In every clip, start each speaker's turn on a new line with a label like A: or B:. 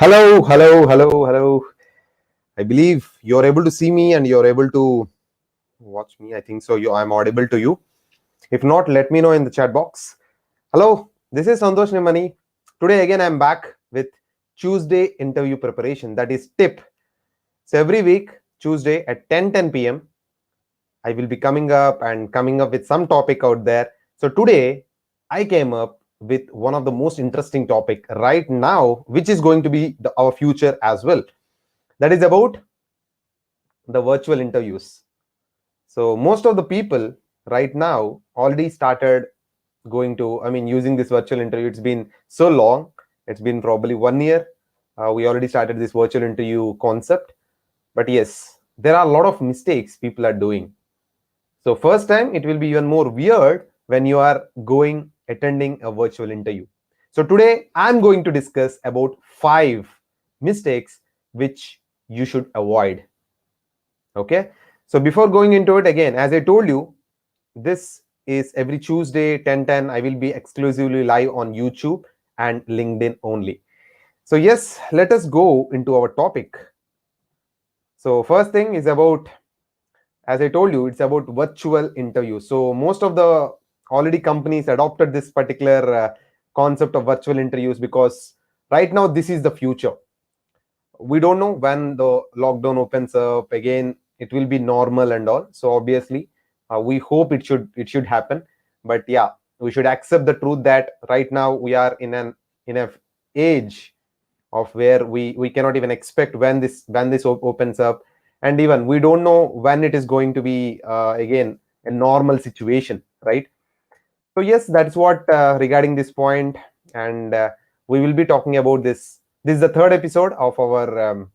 A: Hello, hello, hello, hello. I believe you're able to see me and you're able to watch me. I think so. I'm audible to you. If not, let me know in the chat box. Hello, this is Santhosh Nimmani. Today again, I'm back with Tuesday interview preparation. That is tip. So every week, Tuesday at 10 p.m., I will be coming up with some topic out there. So today, I came up with one of the most interesting topic right now, which is going to be our future as well. That is about the virtual interviews. So most of the people right now already started using this virtual interview. It's been so long. It's been probably 1 year. We already started this virtual interview concept. But yes, there are a lot of mistakes people are doing. So first time, it will be even more weird when you are attending a virtual interview. So today, I'm going to discuss about 5 mistakes which you should avoid. Okay, so before going into it, again, as I told you, this is every Tuesday 10:10. I will be exclusively live on YouTube and LinkedIn only. So yes, let us go into our topic. So first thing is about, as I told you, it's about virtual interview. So most of the already companies adopted this particular concept of virtual interviews, because right now this is the future. We don't know when the lockdown opens up again. It will be normal and all, so obviously we hope it should happen. But yeah, we should accept the truth that right now we are in a age of where we cannot even expect when this opens up, and even we don't know when it is going to be again a normal situation, right? So yes, that's what regarding this point. And we will be talking about this is the third episode of our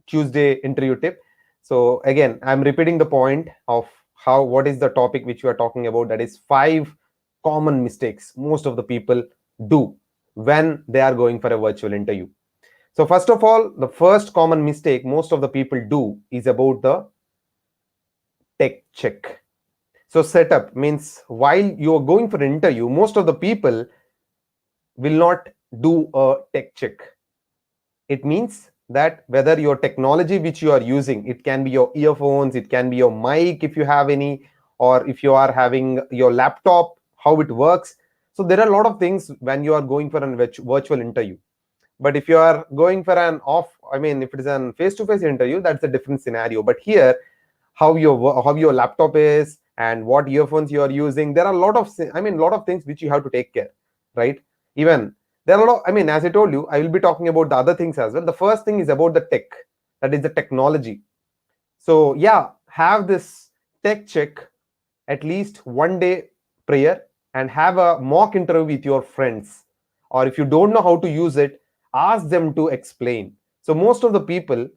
A: Tuesday interview tip. So again, I'm repeating the point of what is the topic which we are talking about. That is 5 common mistakes most of the people do when they are going for a virtual interview. So first of all, the first common mistake most of the people do is about the tech check. So setup means while you are going for an interview, most of the people will not do a tech check. It means that whether your technology which you are using, it can be your earphones, it can be your mic if you have any, or if you are having your laptop, how it works. So there are a lot of things when you are going for a virtual interview. But if you are going for if it is an face-to-face interview, that's a different scenario. But here, how your laptop is and what earphones you are using, there are a lot of things which you have to take care, right? Even there are a lot, as I told you, I will be talking about the other things as well. The first thing is about the tech, that is the technology. So yeah, have this tech check at least one day prior, and have a mock interview with your friends. Or if you don't know how to use it, ask them to explain. So most of the people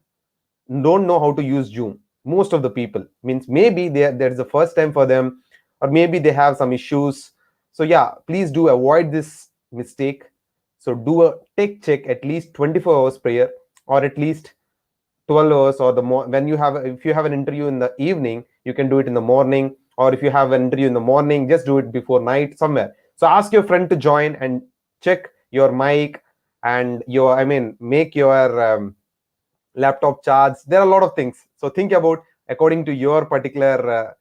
A: don't know how to use Zoom. Most of the people, means maybe there's the first time for them, or maybe they have some issues. So yeah, please do avoid this mistake. So do a tech check at least 24 hours prior, or at least 12 hours, or when if you have an interview in the evening, you can do it in the morning. Or if you have an interview in the morning, just do it before night somewhere. So ask your friend to join and check your mic, and make your laptop charge. There are a lot of things, so think about according to your particular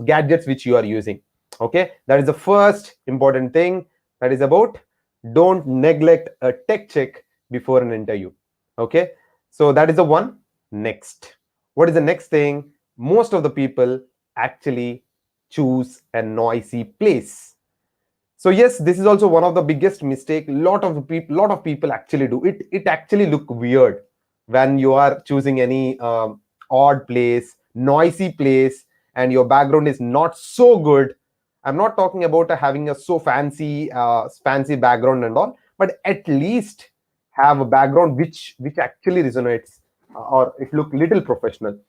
A: gadgets which you are using. Okay, that is the first important thing. That is about, don't neglect a tech check before an interview. Okay, so that is the one. Next, what is the next thing? Most of the people actually choose a noisy place. So yes, this is also one of the biggest mistake. Lot of people actually do it. It actually look weird when you are choosing any odd place, noisy place, and your background is not so good. I'm not talking about having a so fancy background and all, but at least have a background which actually resonates, or it look little professional.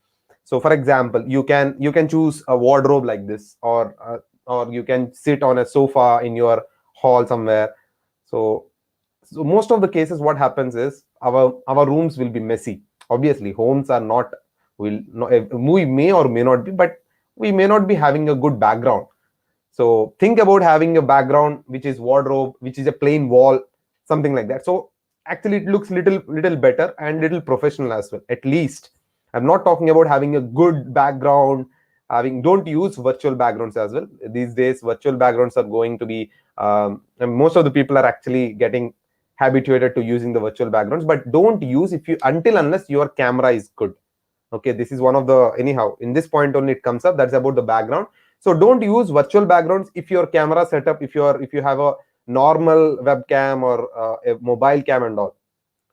A: So for example, you can choose a wardrobe like this, or you can sit on a sofa in your hall somewhere. So most of the cases, what happens is our rooms will be messy. Obviously, homes are not, will not, we may or may not be, but we may not be having a good background. So think about having a background which is wardrobe, which is a plain wall, something like that. So actually it looks little better and little professional as well. At least I'm not talking about having a good background. Don't use virtual backgrounds as well. These days virtual backgrounds are going to be and most of the people are actually getting habituated to using the virtual backgrounds, but don't use if you until unless your camera is good. Okay, this is one of the, anyhow, in this point only it comes up, that's about the background. So don't use virtual backgrounds if your camera setup, if you have a normal webcam or a mobile cam and all.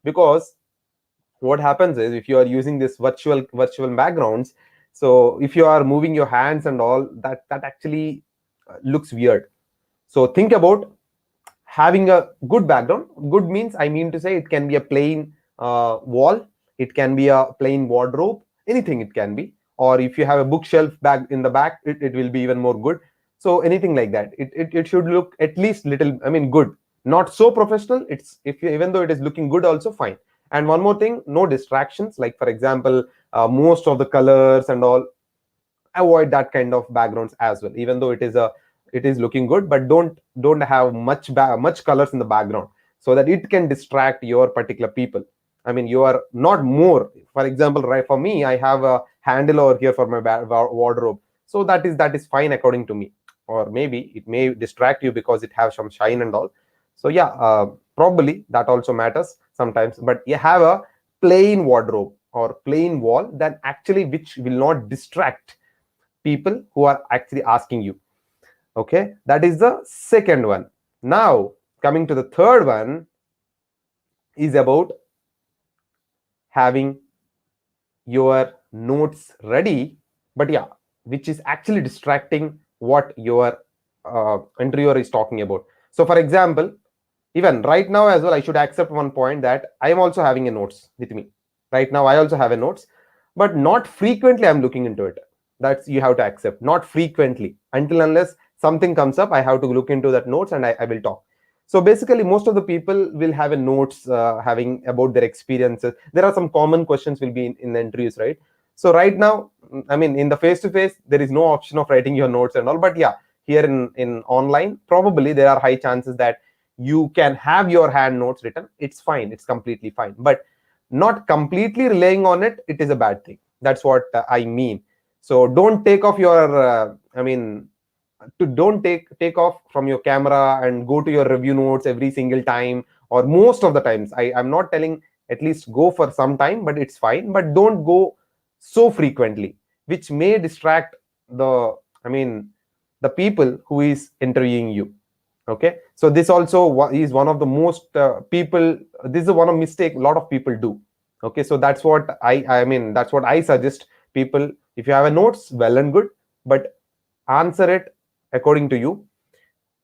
A: Because what happens is, if you are using this virtual backgrounds, so if you are moving your hands and all, that actually looks weird. So think about having a good background. Good means, I mean to say, it can be a plain wall, it can be a plain wardrobe, anything it can be. Or if you have a bookshelf back in the back, it will be even more good. So anything like that, it should look at least little, I mean, good. Not so professional, it's, if you, even though it is looking good also, fine. And one more thing, no distractions. Like for example, most of the colors and all, avoid that kind of backgrounds as well. Even though it is looking good, but don't have much colors in the background, so that it can distract your particular people. I mean, you are not more, for example, right, for me, I have a handle over here for my wardrobe, so that is fine according to me. Or maybe it may distract you because it has some shine and all. So yeah, probably that also matters sometimes. But you have a plain wardrobe or plain wall, then actually which will not distract people who are actually asking you. Okay, that is the second one. Now coming to the third one, is about having your notes ready, but yeah, which is actually distracting what your interviewer is talking about. So for example, even right now as well, I should accept one point, that I am also having a notes with me right now. I also have a notes, but not frequently I'm looking into it. That's, you have to accept, not frequently. Until unless something comes up, I have to look into that notes and I will talk. So basically most of the people will have a notes having about their experiences. There are some common questions will be in the interviews, right? So right now, I mean, in the face to face, there is no option of writing your notes and all. But yeah, here in online, probably there are high chances that you can have your hand notes written. It's fine, it's completely fine. But not completely relying on it, it is a bad thing. That's what I mean. So don't take off your don't take off from your camera and go to your review notes every single time, or most of the times. I'm not telling, at least go for some time, but it's fine. But don't go so frequently, which may distract the, I mean, the people who is interviewing you. Okay, so this also is one of the most people, this is one of mistake a lot of people do. Okay, so that's what that's what I suggest people. If you have a notes, well and good, but answer it according to you.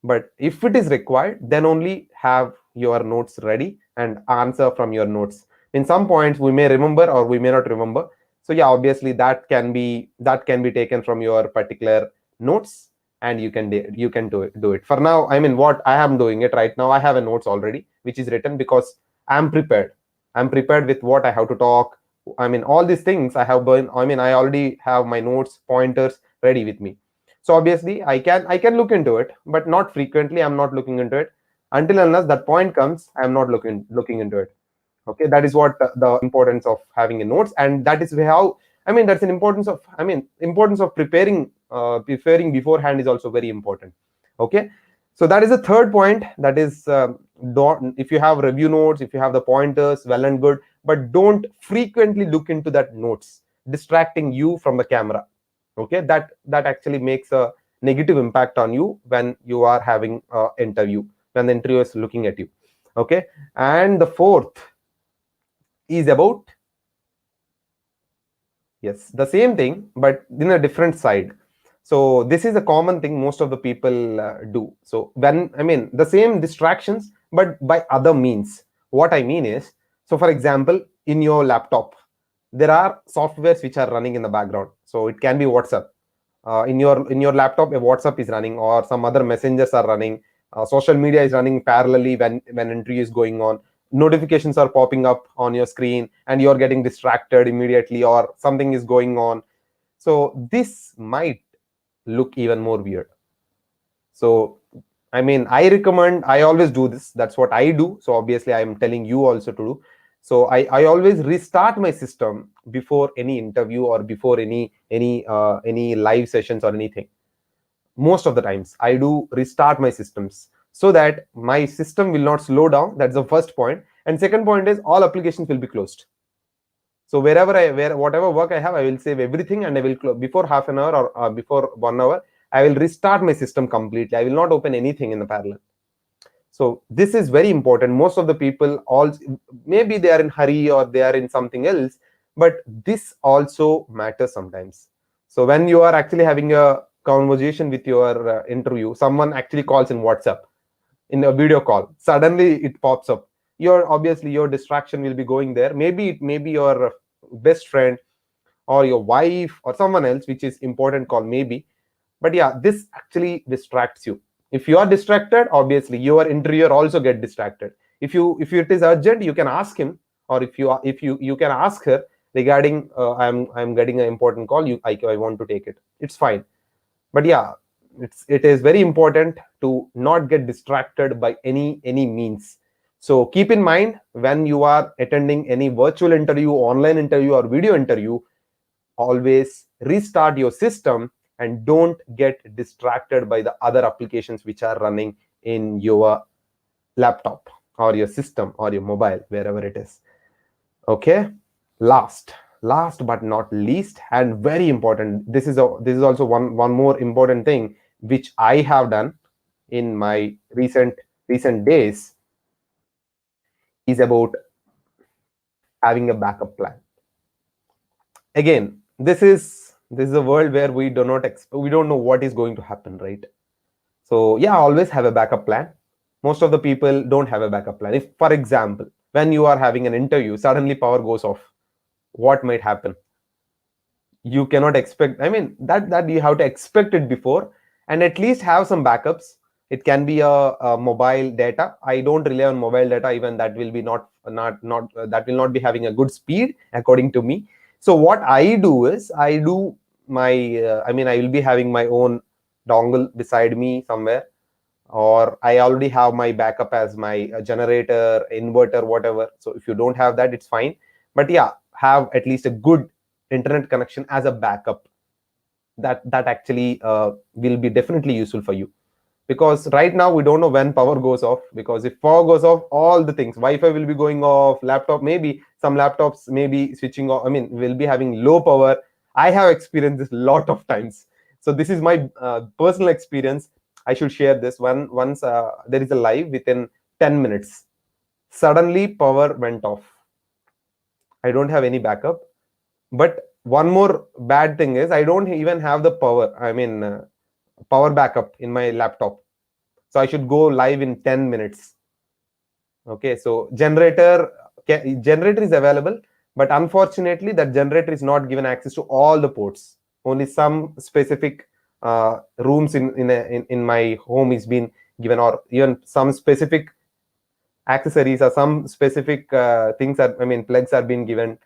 A: But if it is required, then only have your notes ready and answer from your notes. In some points we may remember or we may not remember. So yeah, obviously that can be taken from your particular notes, and you can do it. For now, I mean, what I am doing it right now, I have a notes already which is written, because I'm prepared with what I have to talk. I mean, all these things I have been, I mean, I already have my notes pointers ready with me. So obviously I can look into it, but not frequently. I'm not looking into it. Until unless that point comes, I'm not looking into it. Okay, that is what the importance of having a notes. And that is how, I mean, that's an importance of, importance of preparing beforehand is also very important. Okay, so that is the third point. That is, don't, if you have review notes, if you have the pointers, well and good, but don't frequently look into that notes, distracting you from the camera. Okay, that actually makes a negative impact on you when you are having an interview, when the interviewer is looking at you. Okay, and the fourth is about, yes, the same thing but in a different side. So this is a common thing most of the people do. So when, I mean, the same distractions but by other means. What I mean is, so for example, in your laptop there are softwares which are running in the background. So it can be WhatsApp. In your laptop, a WhatsApp is running, or some other messengers are running. Social media is running parallelly when interview is going on. Notifications are popping up on your screen and you're getting distracted immediately, or something is going on. So this might look even more weird. So I mean, I always do this. That's what I do. So obviously I'm telling you also to do. So I always restart my system before any interview or before any live sessions or anything. Most of the times I do restart my systems so that my system will not slow down. That's the first point. And second point is all applications will be closed. So whatever work I have, I will save everything and I will before half an hour or before 1 hour, I will restart my system completely. I will not open anything in the parallel. So this is very important. Most of the people, all maybe they are in hurry or they are in something else, but this also matters sometimes. So when you are actually having a conversation with your interview, someone actually calls in WhatsApp in a video call, suddenly it pops up. Your distraction will be going there. Maybe it may be your best friend or your wife or someone else, which is important call maybe. But yeah, this actually distracts you. If you are distracted, obviously your interviewer also get distracted. If it is urgent, you can ask him, or if you can ask her regarding I'm getting an important call, I want to take it, it's fine. But yeah, it is very important to not get distracted by any means. So keep in mind, when you are attending any virtual interview, online interview, or video interview, always restart your system and don't get distracted by the other applications which are running in your laptop or your system or your mobile, wherever it is. Okay. Last but not least, and very important, this is also one more important thing which I have done in my recent days, is about having a backup plan. Again, this is a world where we don't know what is going to happen, right? So yeah, always have a backup plan. Most of the people don't have a backup plan. If, for example, when you are having an interview, suddenly power goes off, what might happen? You cannot expect, I mean, that you have to expect it before, and at least have some backups. It can be a mobile data. I don't rely on mobile data, even that will be not that will not be having a good speed according to me. So what I do is I do my I mean, I will be having my own dongle beside me somewhere, or I already have my backup as my generator, inverter, whatever. So if you don't have that, it's fine. But yeah, have at least a good internet connection as a backup. That actually will be definitely useful for you, because right now we don't know when power goes off. Because if power goes off, all the things, Wi-Fi will be going off, laptop, maybe some laptops may be switching off, I mean, will be having low power. I have experienced this a lot of times. So this is my personal experience. I should share this one. Once there is a live, within 10 minutes suddenly power went off. I don't have any backup. But one more bad thing is I don't even have the power, I mean, power backup in my laptop. So I should go live in 10 minutes. Okay, so generator is available, but unfortunately that generator is not given access to all the ports. Only some specific rooms in my home is being given, or even some specific accessories or some specific things are, I mean, plugs are being given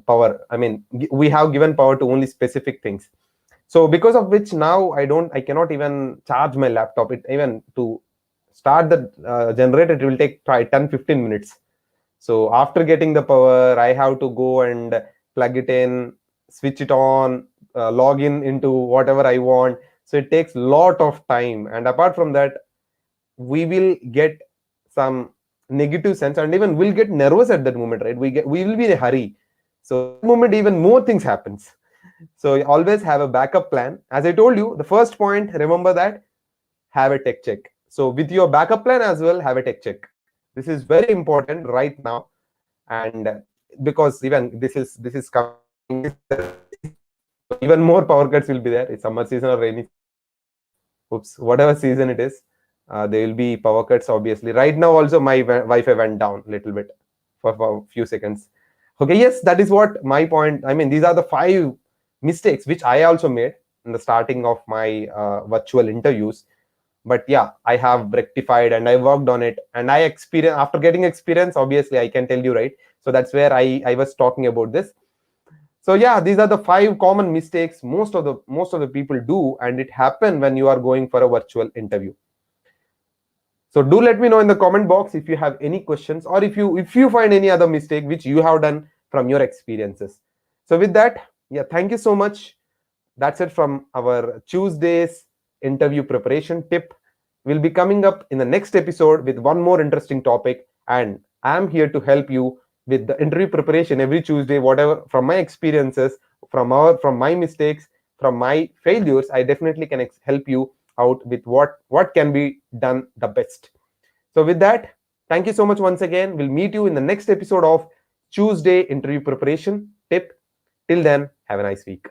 A: power. I mean, we have given power to only specific things. So because of which now I cannot even charge my laptop. It even to start the generator, it will take 10-15 minutes. So after getting the power, I have to go and plug it in, switch it on, log in into whatever I want. So it takes lot of time. And apart from that, we will get some negative sense, and even we'll get nervous at that moment, right? We will be in a hurry. So that moment, even more things happens. So you always have a backup plan. As I told you, the first point, remember that, have a tech check. So with your backup plan as well, have a tech check. This is very important right now. And because even this is coming, so even more power cuts will be there. It's summer season or rainy, oops, whatever season it is, there will be power cuts. Obviously, right now also my Wi-Fi went down a little bit for a few seconds. Okay, yes, that is what my point. I mean, these are the 5 mistakes which I also made in the starting of my virtual interviews. But yeah, I have rectified and I worked on it, and I experienced, after getting experience, obviously I can tell you, right? So that's where I was talking about this. So yeah, these are the 5 common mistakes most of the people do, and it happen when you are going for a virtual interview. So do let me know in the comment box if you have any questions, or if you find any other mistake which you have done from your experiences. So with that, yeah, thank you so much. That's it from our Tuesday's interview preparation tip. We'll be coming up in the next episode with one more interesting topic, and I'm here to help you with the interview preparation every Tuesday. Whatever from my experiences, from my mistakes, from my failures, I definitely can help you out with what can be done the best. So with that, thank you so much once again. We'll meet you in the next episode of Tuesday interview preparation tip. Till then, have a nice week.